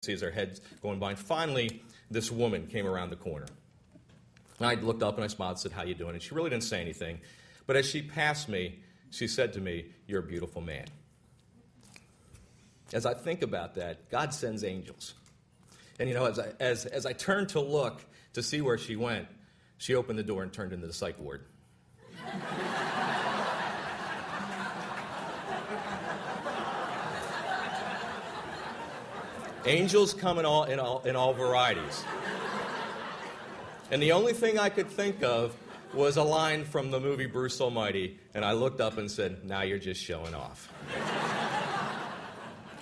sees their heads going by. And finally, this woman came around the corner. And I looked up and I smiled and said, "How you doing?" And she really didn't say anything. But as she passed me, she said to me, "You're a beautiful man." As I think about that, God sends angels. And you know, as I turned to look to see where she went, she opened the door and turned into the psych ward. Angels come in all varieties. And the only thing I could think of was a line from the movie Bruce Almighty, and I looked up and said, "Now you're just showing off."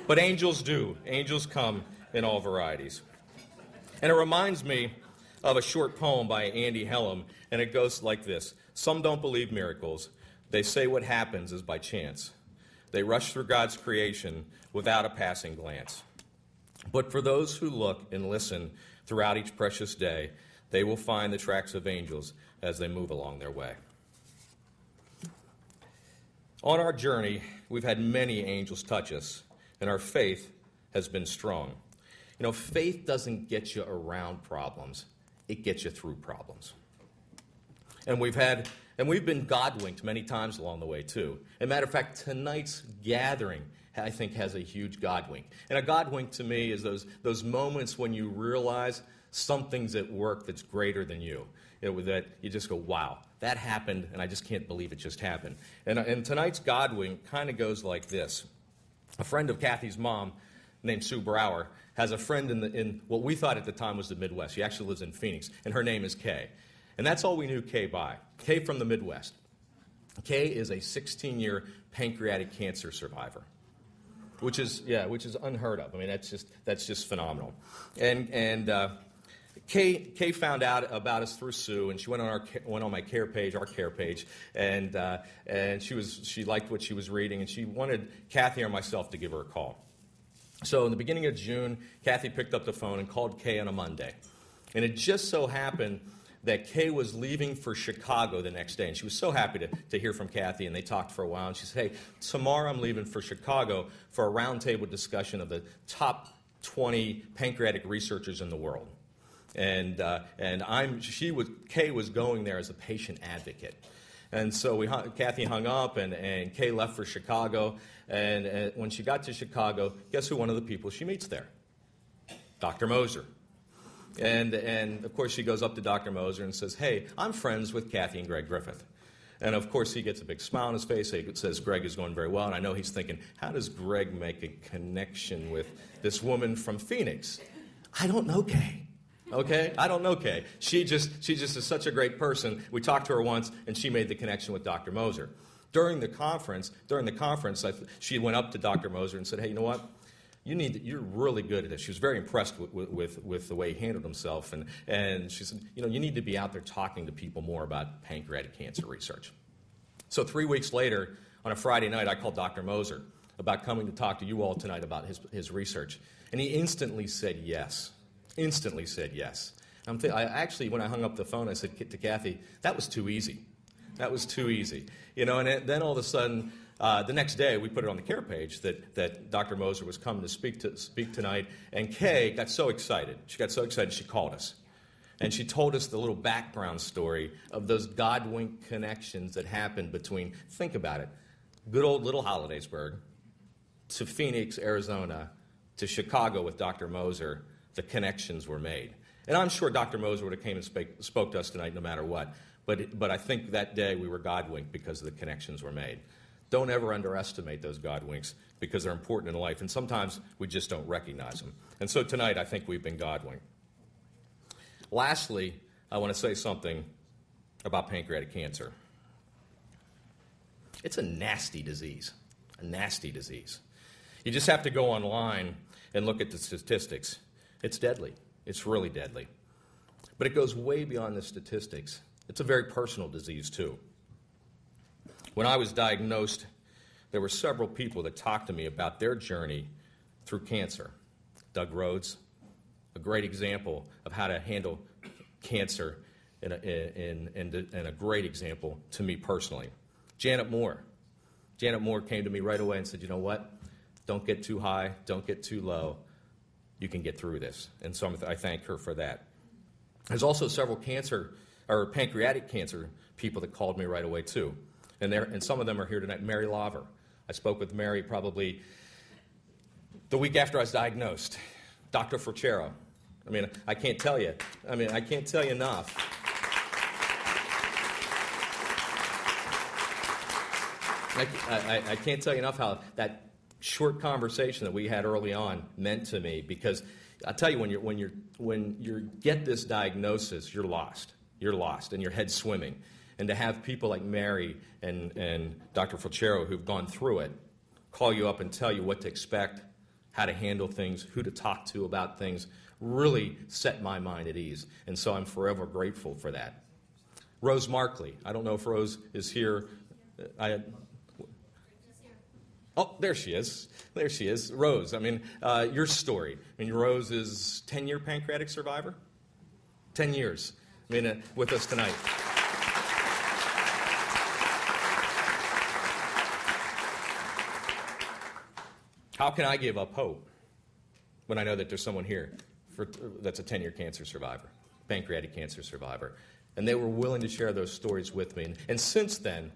But angels do. Angels come in all varieties. And it reminds me of a short poem by Andy Hellam, and it goes like this. Some don't believe miracles. They say what happens is by chance. They rush through God's creation without a passing glance. But for those who look and listen throughout each precious day, they will find the tracks of angels as they move along their way. On our journey, we've had many angels touch us, and our faith has been strong. You know, faith doesn't get you around problems. It gets you through problems. And we've been God-winked many times along the way, too. As a matter of fact, tonight's gathering, I think, has a huge God wink. And a God wink to me is those moments when you realize something's at work that's greater than you. That you just go, wow, that happened, and I just can't believe it just happened. And tonight's God wink kind of goes like this. A friend of Kathy's mom, named Sue Brower, has a friend in what we thought at the time was the Midwest. She actually lives in Phoenix, and her name is Kay. And that's all we knew Kay by. Kay from the Midwest. Kay is a 16-year pancreatic cancer survivor. Which is unheard of. I mean, that's just phenomenal. And Kay found out about us through Sue, and she went on my care page, our care page, and she liked what she was reading, and she wanted Kathy or myself to give her a call. So in the beginning of June, Kathy picked up the phone and called Kay on a Monday, and it just so happened that Kay was leaving for Chicago the next day. And she was so happy to hear from Kathy, and they talked for a while. And she said, "Hey, tomorrow I'm leaving for Chicago for a roundtable discussion of the top 20 pancreatic researchers in the world." And Kay was going there as a patient advocate. And so Kathy hung up, and Kay left for Chicago. And when she got to Chicago, guess who one of the people she meets there? Dr. Moser. And of course, she goes up to Dr. Moser and says, "Hey, I'm friends with Kathy and Greg Griffith." And of course, he gets a big smile on his face. He says Greg is going very well. And I know he's thinking, how does Greg make a connection with this woman from Phoenix? I don't know Kay. Okay? I don't know Kay. She just is such a great person. We talked to her once, and she made the connection with Dr. Moser. During the conference, she went up to Dr. Moser and said, "Hey, you know what? You're really good at this." She was very impressed with the way he handled himself. And she said, "You need to be out there talking to people more about pancreatic cancer research." So 3 weeks later, on a Friday night, I called Dr. Moser about coming to talk to you all tonight about his research. And he instantly said yes. Instantly said yes. Actually, when I hung up the phone, I said to Kathy, "That was too easy. That was too easy." And then all of a sudden, the next day, we put it on the care page that Dr. Moser was coming to speak tonight, and Kay got so excited. She got so excited, she called us. And she told us the little background story of those God-wink connections that happened between, think about it, good old little Hollidaysburg to Phoenix, Arizona, to Chicago with Dr. Moser. The connections were made. And I'm sure Dr. Moser would have came and spoke to us tonight no matter what. But I think that day we were God-winked because the connections were made. Don't ever underestimate those God winks because they're important in life, and sometimes we just don't recognize them. And so tonight, I think we've been God winked. Lastly, I want to say something about pancreatic cancer. It's a nasty disease, a nasty disease. You just have to go online and look at the statistics. It's deadly. It's really deadly. But it goes way beyond the statistics. It's a very personal disease, too. When I was diagnosed, there were several people that talked to me about their journey through cancer. Doug Rhodes, a great example of how to handle cancer and a great example to me personally. Janet Moore. Janet Moore came to me right away and said, "You know what? Don't get too high, don't get too low. you can get through this. And so I thank her for that. There's also several cancer or pancreatic cancer people that called me right away too. And some of them are here tonight. Mary Laver. I spoke with Mary probably the week after I was diagnosed. Dr. Forchero. I mean, I can't tell you. I can't tell you enough. I can't tell you enough how that short conversation that we had early on meant to me, because I tell you, when you get this diagnosis, you're lost. You're lost, and your head's swimming. And to have people like Mary and Dr. Forchero who've gone through it call you up and tell you what to expect, how to handle things, who to talk to about things, really set my mind at ease. And so I'm forever grateful for that. Rose Markley. I don't know if Rose is here. Oh, there she is. There she is. Rose, your story. Rose is 10-year pancreatic survivor? 10 years. With us tonight. How can I give up hope when I know that there's someone here that's a 10-year cancer survivor, pancreatic cancer survivor? And they were willing to share those stories with me. And since then,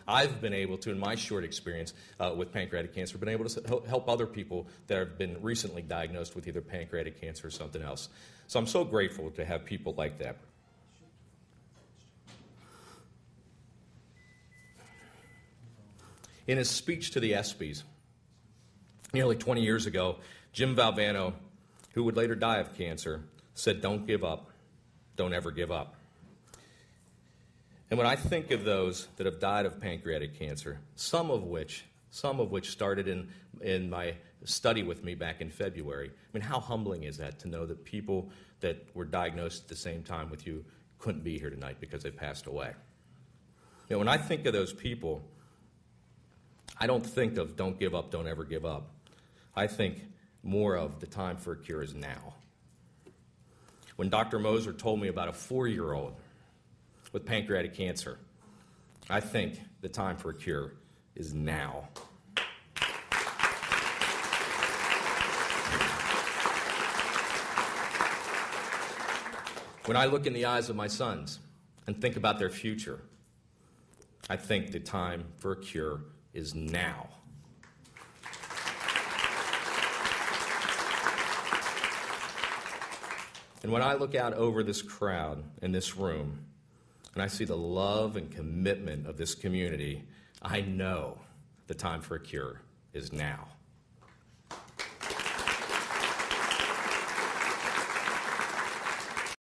I've been able to, in my short experience with pancreatic cancer, been able to help other people that have been recently diagnosed with either pancreatic cancer or something else. So I'm so grateful to have people like that. In his speech to the ESPYs, nearly 20 years ago, Jim Valvano, who would later die of cancer, said, "Don't give up. Don't ever give up." And when I think of those that have died of pancreatic cancer, some of which started in my study with me back in February, how humbling is that to know that people that were diagnosed at the same time with you couldn't be here tonight because they passed away? When I think of those people, I don't think of don't give up, don't ever give up. I think more of the time for a cure is now. When Dr. Moser told me about a 4-year-old with pancreatic cancer, I think the time for a cure is now. When I look in the eyes of my sons and think about their future, I think the time for a cure is now. And when I look out over this crowd in this room, and I see the love and commitment of this community, I know the time for a cure is now.